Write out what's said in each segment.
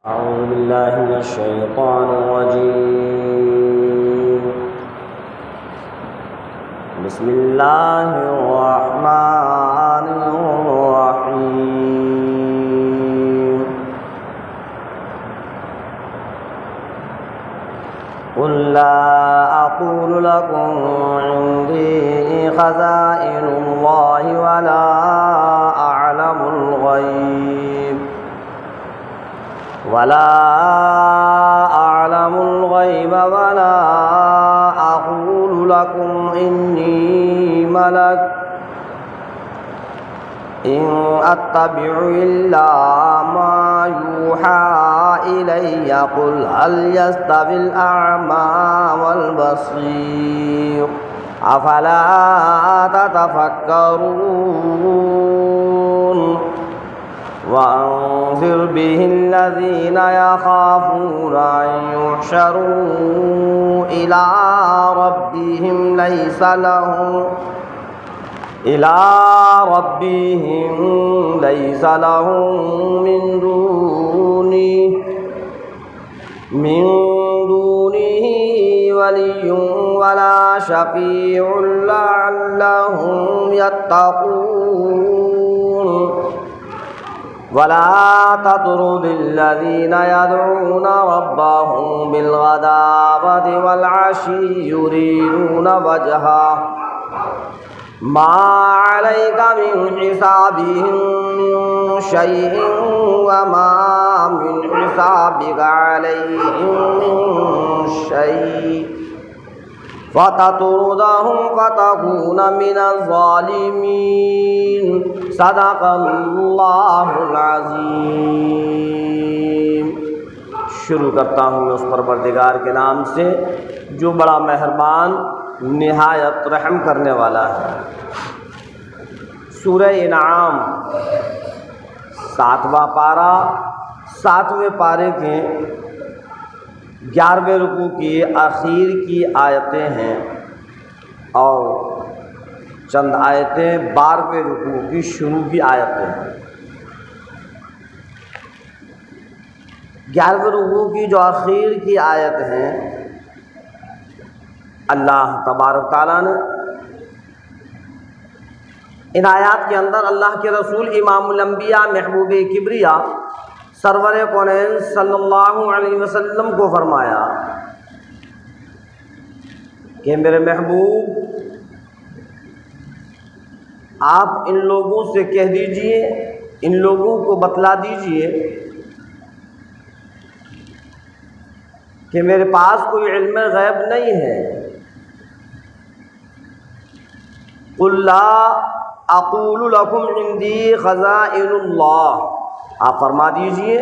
أعوذ بالله من الشيطان الرجيم. بسم الله الرحمن الرحيم. قل لا أقول لكم عندي خزائن الله ولا أعلم الغيب ولا أقول لكم إني ملك إن أتبع إلا ما يوحى إلي قل هل يستوي الأعمى والبصير أفلا تتفكرون وأنذر به الذين يخافون أن يحشروا إلى ربهم ليس لهم من دونه ولي ولا شفيع لعلهم يتقون ولا تطرد الذين يدعون ربهم بالغداة والعشي يريدون وجهه ما عليك من حسابهم من شيء وما من حسابك عليهم من شيء فتطردهم فتكون من الظالمين صدق اللہ العظیم. شروع کرتا ہوں اس پروردگار کے نام سے جو بڑا مہربان نہایت رحم کرنے والا ہے. سورہ انعام 7واں پارہ 7ویں پارے کے 11ویں رکوع کی آخر کی آیتیں ہیں اور چند آیتیں 12ویں رکوع کی شروع کی آیتیں ہیں. 11ویں رکوع کی جو آخر کی آیت ہیں اللہ تبارک تعالیٰ نے ان آیات کے اندر اللہ کے رسول امام الانبیاء محبوب کبریا سرور کونین صلی اللہ علیہ وسلم کو فرمایا کہ میرے محبوب آپ ان لوگوں سے کہہ دیجئے، ان لوگوں کو بتلا دیجئے کہ میرے پاس کوئی علم غیب نہیں ہے. قل لا اقول لکم عندی خزائن اللہ، آپ فرما دیجئے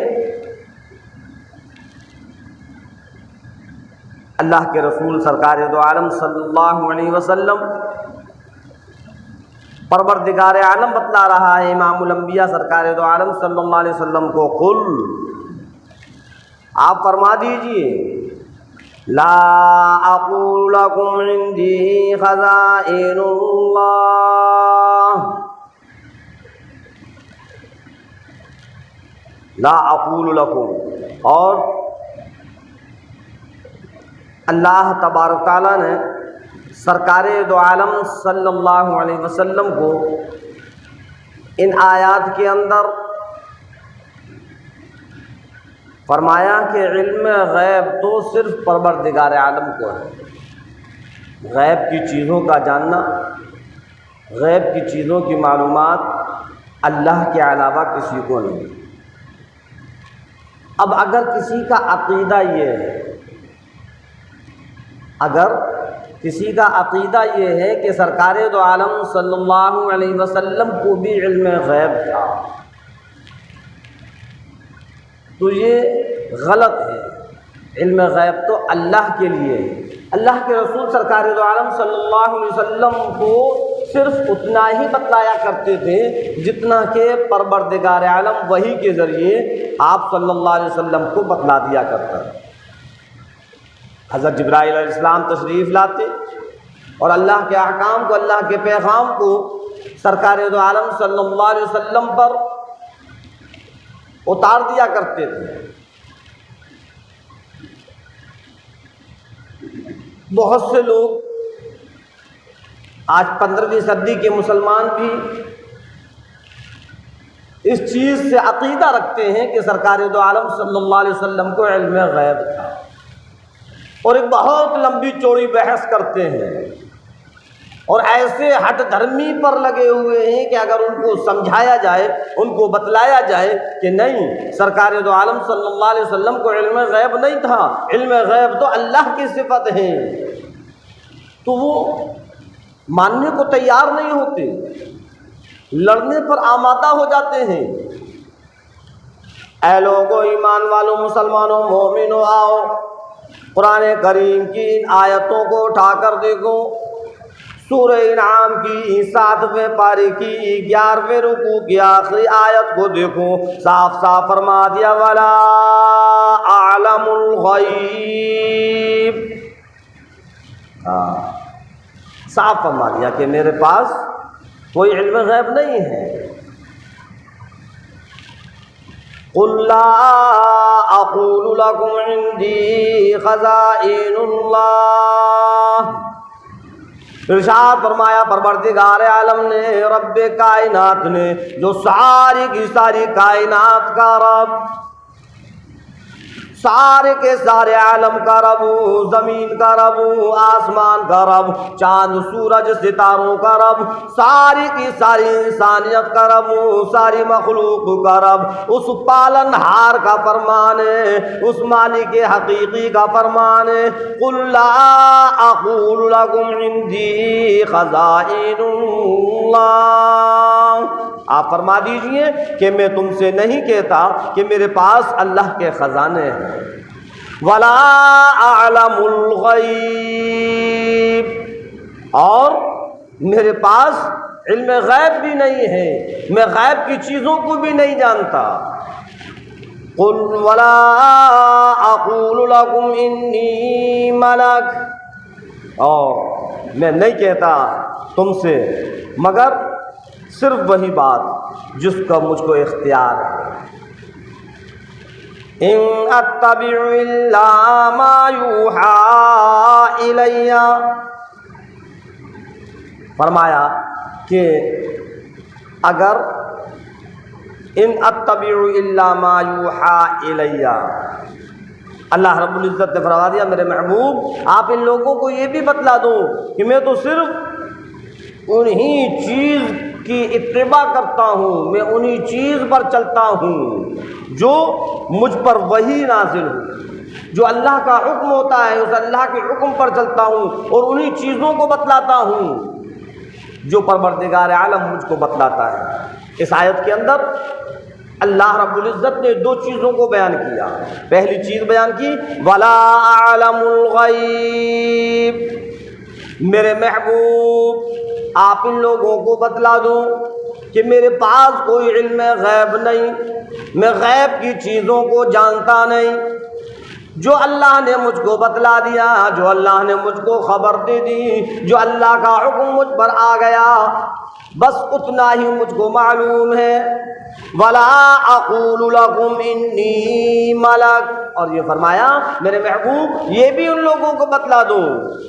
اللہ کے رسول سرکار دو عالم صلی اللہ علیہ وسلم پروردگار عالم بتلا رہا ہے امام الانبیاء سرکار دو عالم صلی اللہ علیہ وسلم کو قل، آپ فرما دیجئے لا اقول لکم عندی خزائن اللہ، لا اقول لکم، اور اللہ تبارک تعالیٰ نے سرکار دو عالم صلی اللہ علیہ وسلم کو ان آیات کے اندر فرمایا کہ علم غیب تو صرف پروردگار عالم کو ہے. غیب کی چیزوں کا جاننا، غیب کی چیزوں کی معلومات اللہ کے علاوہ کسی کو نہیں. اب اگر کسی کا عقیدہ یہ ہے، اگر کسی کا عقیدہ یہ ہے کہ سرکار دو عالم صلی اللہ علیہ وسلم کو بھی علم غیب تھا تو یہ غلط ہے. علم غیب تو اللہ کے لیے ہے. اللہ کے رسول سرکار دو عالم صلی اللہ علیہ وسلم کو صرف اتنا ہی بتلایا کرتے تھے جتنا کہ پروردگار عالم وحی کے ذریعے آپ صلی اللہ علیہ وسلم کو بتلا دیا کرتا ہے. حضرت جبرائیل علیہ السلام تشریف لاتے اور اللہ کے احکام کو، اللہ کے پیغام کو سرکار دو عالم صلی اللہ علیہ وسلم پر اتار دیا کرتے تھے. بہت سے لوگ آج 15ویں صدی کے مسلمان بھی اس چیز سے عقیدہ رکھتے ہیں کہ سرکار دو عالم صلی اللہ علیہ وسلم کو علم غیب تھا، اور ایک بہت لمبی چوڑی بحث کرتے ہیں، اور ایسے ہٹ دھرمی پر لگے ہوئے ہیں کہ اگر ان کو سمجھایا جائے، ان کو بتلایا جائے کہ نہیں، سرکار دو عالم صلی اللہ علیہ وسلم کو علم غیب نہیں تھا، علم غیب تو اللہ کی صفت ہے، تو وہ ماننے کو تیار نہیں ہوتے، لڑنے پر آمادہ ہو جاتے ہیں۔ اے لوگو، ایمان والوں، مسلمانوں، مومنوں، آؤ قرآن کریم کی ان آیتوں کو اٹھا کر دیکھو۔ سورہ انعام کی 7ویں پارے کی 11ویں رکوع کی آخری آیت کو دیکھو، صاف صاف فرما دیا وَلَا أَعْلَمُ الْغَيْبِ، صاف فرما دیا کہ میرے پاس کوئی علم غیب نہیں ہے۔ قُلْ لَا أَقُولُ لَكُمْ عِنْدِي خَزَائِنُ اللَّهِ، ارشاد فرمایا پروردگار عالم نے، رب کائنات نے، جو ساری کی ساری کائنات کا رب، سارے کے سارے عالم کا رب، زمین کا رب، آسمان کا رب، چاند سورج ستاروں کا رب، ساری کی ساری انسانیت کا رب، ساری مخلوق کا رب، اس پالن ہار کا فرمان ہے، اس مالک حقیقی کا فرمان ہے۔ قُلْ لَا أَقُولُ لَكُمْ عِنْدِي خَزَائِنُ اللَّهِ، آپ فرما دیجئے کہ میں تم سے نہیں کہتا کہ میرے پاس اللہ کے خزانے ہیں۔ وَلَا أَعْلَمُ الْغَيْبِ، اور میرے پاس علم غیب بھی نہیں ہے، میں غیب کی چیزوں کو بھی نہیں جانتا۔ قُلْ وَلَا أَقُولُ لَكُمْ إِنِّي مَلَكٌ، اور میں نہیں کہتا تم سے مگر صرف وہی بات جس کا مجھ کو اختیار ہے۔ إِنْ أَتَّبِعُ إِلَّا مَا يُوحَىٰ إِلَيَّ، فرمایا کہ اگر إِنْ أَتَّبِعُ إِلَّا مَا يُوحَىٰ إِلَيَّ، اللہ رب العزت نے فرما دیا میرے محبوب آپ ان لوگوں کو یہ بھی بتلا دو کہ میں تو صرف انہی چیز کی اتباع کرتا ہوں، میں انہی چیز پر چلتا ہوں جو مجھ پر وحی نازل ہو، جو اللہ کا حکم ہوتا ہے اس اللہ کے حکم پر چلتا ہوں، اور انہی چیزوں کو بتلاتا ہوں جو پروردگار عالم مجھ کو بتلاتا ہے۔ اس آیت کے اندر اللہ رب العزت نے دو چیزوں کو بیان کیا۔ پہلی چیز بیان کی وَلَا أَعْلَمُ الْغَيْبِ، میرے محبوب آپ ان لوگوں کو بتلا دو کہ میرے پاس کوئی علم غیب نہیں، میں غیب کی چیزوں کو جانتا نہیں، جو اللہ نے مجھ کو بتلا دیا، جو اللہ نے مجھ کو خبر دے دی، جو اللہ کا حکم مجھ پر آ گیا، بس اتنا ہی مجھ کو معلوم ہے۔ وَلَا أَقُولُ لَكُمْ إِنِّي مَلَكٌ، اور یہ فرمایا میرے محبوب یہ بھی ان لوگوں کو بتلا دو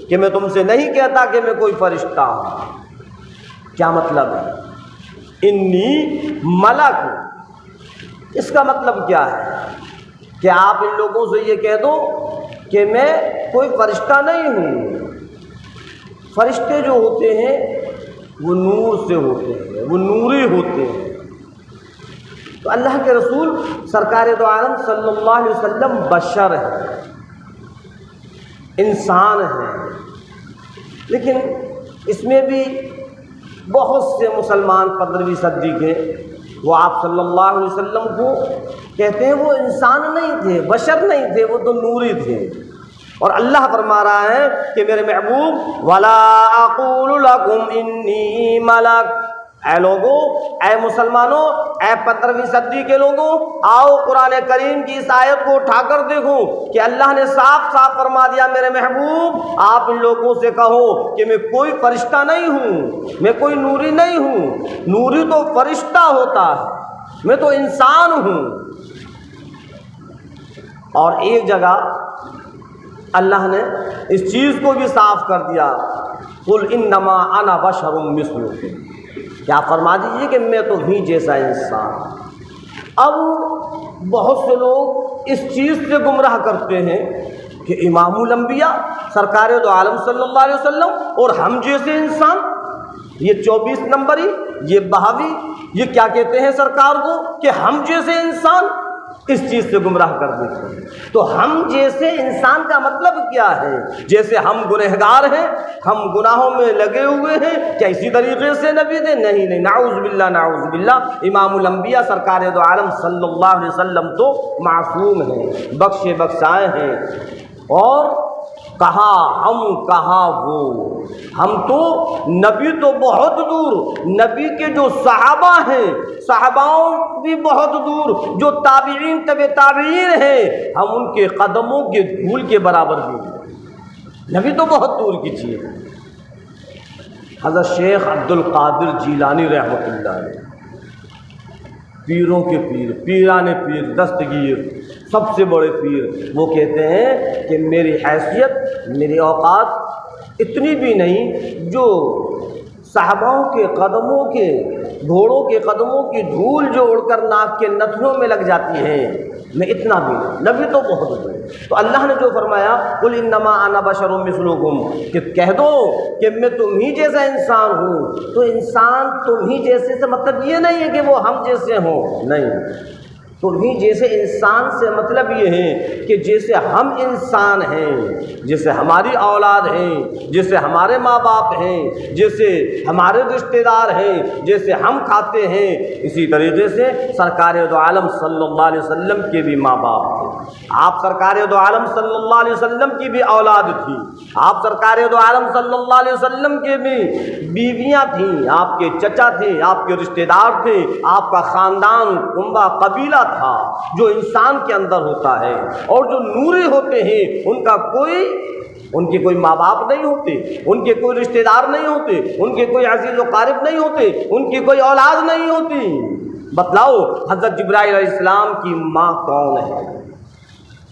کہ میں تم سے نہیں کہتا کہ میں کوئی فرشتہ ہوں۔ کیا مطلب ہے انی ملک؟ اس کا مطلب کیا ہے کہ آپ ان لوگوں سے یہ کہہ دو کہ میں کوئی فرشتہ نہیں ہوں۔ فرشتے جو ہوتے ہیں وہ نور سے ہوتے ہیں، وہ نوری ہوتے ہیں۔ تو اللہ کے رسول سرکار دو عالم صلی اللہ علیہ وسلم بشر ہیں، انسان ہیں، لیکن اس میں بھی بہت سے مسلمان 15ویں صدی کے وہ آپ صلی اللہ علیہ وسلم کو کہتے ہیں وہ انسان نہیں تھے، بشر نہیں تھے، وہ تو نوری تھے۔ اور اللہ فرما رہا ہے کہ میرے محبوب وَلَا أَقُولُ لَكُمْ إِنِّي مَلَكٌ، اے لوگوں، اے مسلمانوں، اے 15ویں صدی کے لوگوں، آؤ قرآن کریم کی اس آیت کو اٹھا کر دیکھو کہ اللہ نے صاف صاف فرما دیا میرے محبوب آپ ان لوگوں سے کہو کہ میں کوئی فرشتہ نہیں ہوں، میں کوئی نوری نہیں ہوں، نوری تو فرشتہ ہوتا ہے، میں تو انسان ہوں۔ اور ایک جگہ اللہ نے اس چیز کو بھی صاف کر دیا، قل انما انا بشر مثلکم، کیا فرما دیجیے کہ میں تو ہی جیسا انسان۔ اب بہت سے لوگ اس چیز سے گمراہ کرتے ہیں کہ امام الانبیاء سرکار دو عالم صلی اللہ علیہ وسلم اور ہم جیسے انسان، یہ 24 نمبری، یہ بہاوی، یہ کیا کہتے ہیں سرکار کو کہ ہم جیسے انسان، اس چیز سے گمراہ کر دیتے ہیں۔ تو ہم جیسے انسان کا مطلب کیا ہے؟ جیسے ہم گنہگار ہیں، ہم گناہوں میں لگے ہوئے ہیں، کیا اسی طریقے سے نبی تھے؟ نہیں، نعوذ باللہ نعوذ باللہ۔ امام الانبیاء سرکار دو عالم صلی اللہ علیہ وسلم تو معصوم ہیں، بخشے بخشائے ہیں، اور کہاں ہم کہاں وہ، ہم تو نبی تو بہت دور، نبی کے جو صحابہ ہیں صحاباؤں بھی بہت دور، جو تابعین تبع تابعین ہیں ہم ان کے قدموں کے دھول کے برابر بھی ہیں، نبی تو بہت دور کی چیز ہے۔ حضرت شیخ عبد القادر جیلانی رحمۃ اللہ علیہ، پیروں کے پیر، پیران پیر، دستگیر، سب سے بڑے پیر، وہ کہتے ہیں کہ میری حیثیت، میری اوقات اتنی بھی نہیں جو صحاباؤں کے قدموں کے، گھوڑوں کے قدموں کی دھول جو اڑ کر ناک کے نتنوں میں لگ جاتی ہے، میں اتنا بھی نہیں، نبی تو بہت دور۔ تو اللہ نے جو فرمایا قل انما انا بشر مثلکم، کہ کہہ دو کہ میں تم ہی جیسا انسان ہوں، تو انسان تم ہی جیسے سے مطلب یہ نہیں ہے کہ وہ ہم جیسے ہوں، نہیں، تم ہی جیسے انسان سے مطلب یہ ہے کہ جیسے ہم انسان ہیں، جیسے ہماری اولاد ہیں، جیسے ہمارے ماں باپ ہیں، جیسے ہمارے رشتہ دار ہیں، جیسے ہم کھاتے ہیں، اسی طریقے سے سرکار دو عالم صلی اللہ علیہ وسلم کے بھی ماں باپ تھے، آپ سرکار دو عالم صلی اللہ علیہ وسلم کی بھی اولاد تھی، آپ سرکار دو عالم صلی اللہ علیہ وسلم کے بھی بیویاں تھیں، آپ کے چچا تھے، آپ کے رشتہ دار تھے، آپ کا خاندان، کنبہ، قبیلہ تھا، جو انسان کے اندر ہوتا ہے۔ اور جو نوری ہوتے ہیں ان کے کوئی ماں باپ نہیں ہوتے، ان کے کوئی رشتہ دار نہیں ہوتے، ان کے کوئی عزیز و قارب نہیں ہوتے، ان کی کوئی اولاد نہیں ہوتی۔ بتلاؤ حضرت جبرائیل علیہ السلام کی ماں کون ہے؟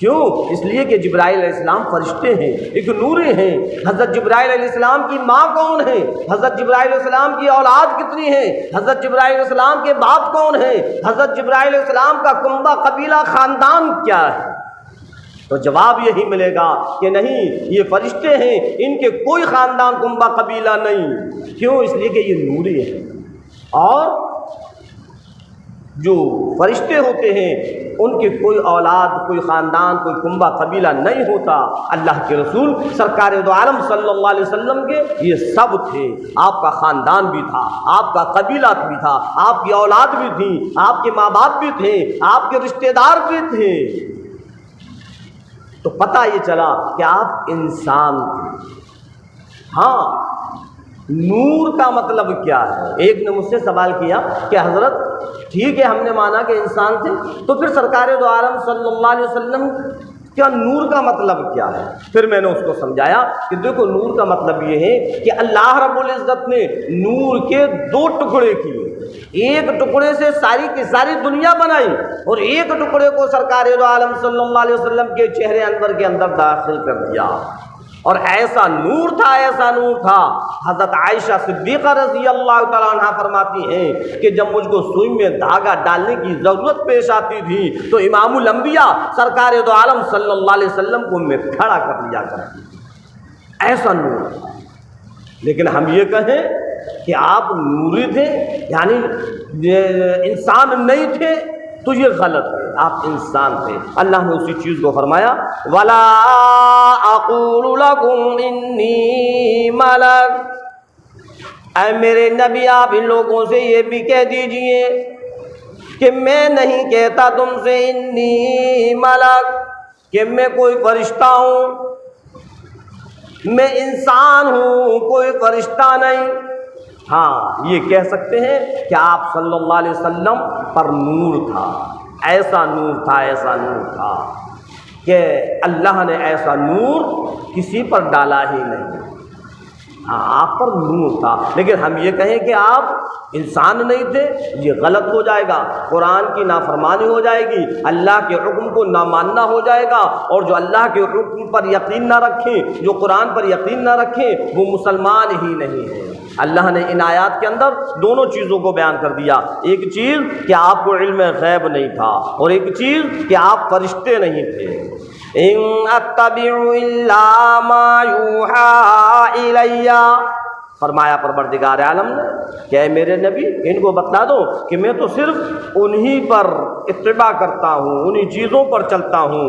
کیوں؟ اس لیے کہ جبرائیل علیہ السلام فرشتے ہیں، ایک نوری ہیں۔ حضرت جبرائیل علیہ السلام کی ماں کون ہے؟ حضرت جبرائیل علیہ السلام کی اولاد کتنی ہے؟ حضرت جبرائیل علیہ السلام کے باپ کون ہیں؟ حضرت جبرائیل علیہ السلام کا کنبہ، قبیلہ، خاندان کیا ہے؟ تو جواب یہی ملے گا کہ نہیں، یہ فرشتے ہیں، ان کے کوئی خاندان، کنبہ، قبیلہ نہیں۔ کیوں؟ اس لیے کہ یہ نوری ہے، اور جو فرشتے ہوتے ہیں ان کے کوئی اولاد، کوئی خاندان، کوئی کنبہ، قبیلہ نہیں ہوتا۔ اللہ کے رسول سرکار دو عالم صلی اللہ علیہ وسلم کے یہ سب تھے، آپ کا خاندان بھی تھا، آپ کا قبیلہ بھی تھا، آپ کی اولاد بھی تھی، آپ کے ماں باپ بھی تھے، آپ کے رشتہ دار بھی تھے۔ تو پتہ یہ چلا کہ آپ انسان تھے۔ ہاں، نور کا مطلب کیا ہے؟ ایک نے مجھ سے سوال کیا کہ حضرت ٹھیک ہے ہم نے مانا کہ انسان تھے، تو پھر سرکار دو عالم صلی اللہ علیہ وسلم کیا نور کا مطلب کیا ہے؟ پھر میں نے اس کو سمجھایا کہ دیکھو، نور کا مطلب یہ ہے کہ اللہ رب العزت نے نور کے دو ٹکڑے کیے، ایک ٹکڑے سے ساری کی ساری دنیا بنائی، اور ایک ٹکڑے کو سرکار دو عالم صلی اللہ علیہ وسلم کے چہرے انور کے اندر داخل کر دیا، اور ایسا نور تھا، ایسا نور تھا۔ حضرت عائشہ صدیقہ رضی اللہ تعالیٰ عنہ فرماتی ہیں کہ جب مجھ کو سوئی میں دھاگا ڈالنے کی ضرورت پیش آتی تھی تو امام الانبیاء سرکار دو عالم صلی اللہ علیہ وسلم کو میں کھڑا کر لیا کرتی تھی، ایسا نور تھا۔ لیکن ہم یہ کہیں کہ آپ نوری تھے، یعنی انسان نہیں تھے، تو یہ غلط ہے، آپ انسان تھے۔ اللہ نے اسی چیز کو فرمایا وَلَا أَقُولُ لَكُمْ إِنِّي مَلَكٌ، اے میرے نبی آپ ان لوگوں سے یہ بھی کہہ دیجئے کہ میں نہیں کہتا تم سے انی ملک، کہ میں کوئی فرشتہ ہوں، میں انسان ہوں، کوئی فرشتہ نہیں۔ ہاں، یہ کہہ سکتے ہیں کہ آپ صلی اللہ علیہ وسلم پر نور تھا، ایسا نور تھا، ایسا نور تھا کہ اللہ نے ایسا نور کسی پر ڈالا ہی نہیں۔ ہاں، آپ پر نور تھا، لیکن ہم یہ کہیں کہ آپ انسان نہیں تھے، یہ غلط ہو جائے گا، قرآن کی نافرمانی ہو جائے گی، اللہ کے حکم کو نہ ماننا ہو جائے گا، اور جو اللہ کے حکم پر یقین نہ رکھیں، جو قرآن پر یقین نہ رکھیں، وہ مسلمان ہی نہیں ہیں۔ اللہ نے ان آیات کے اندر دونوں چیزوں کو بیان کر دیا، ایک چیز کہ آپ کو علم غیب نہیں تھا، اور ایک چیز کہ آپ فرشتے نہیں تھے۔ ان اتبع الا ما یوحی الی، فرمایا پروردگار عالم نے کہ اے میرے نبی ان کو بتلا دو کہ میں تو صرف انہی پر اتباع کرتا ہوں، انہی چیزوں پر چلتا ہوں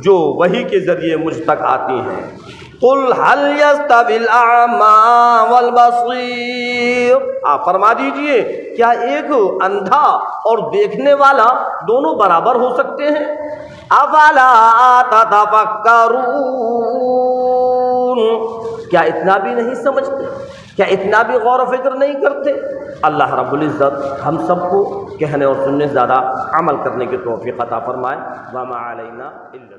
جو وحی کے ذریعے مجھ تک آتی ہیں۔ قل هل يستوي الاعمى والبصير، آپ فرما دیجئے کیا ایک اندھا اور دیکھنے والا دونوں برابر ہو سکتے ہیں؟ افلا تتفکرون، کیا اتنا بھی نہیں سمجھتے؟ کیا اتنا بھی غور و فکر نہیں کرتے؟ اللہ رب العزت ہم سب کو کہنے اور سننے سے زیادہ عمل کرنے کی توفیق عطا فرمائے۔ وما علینا الا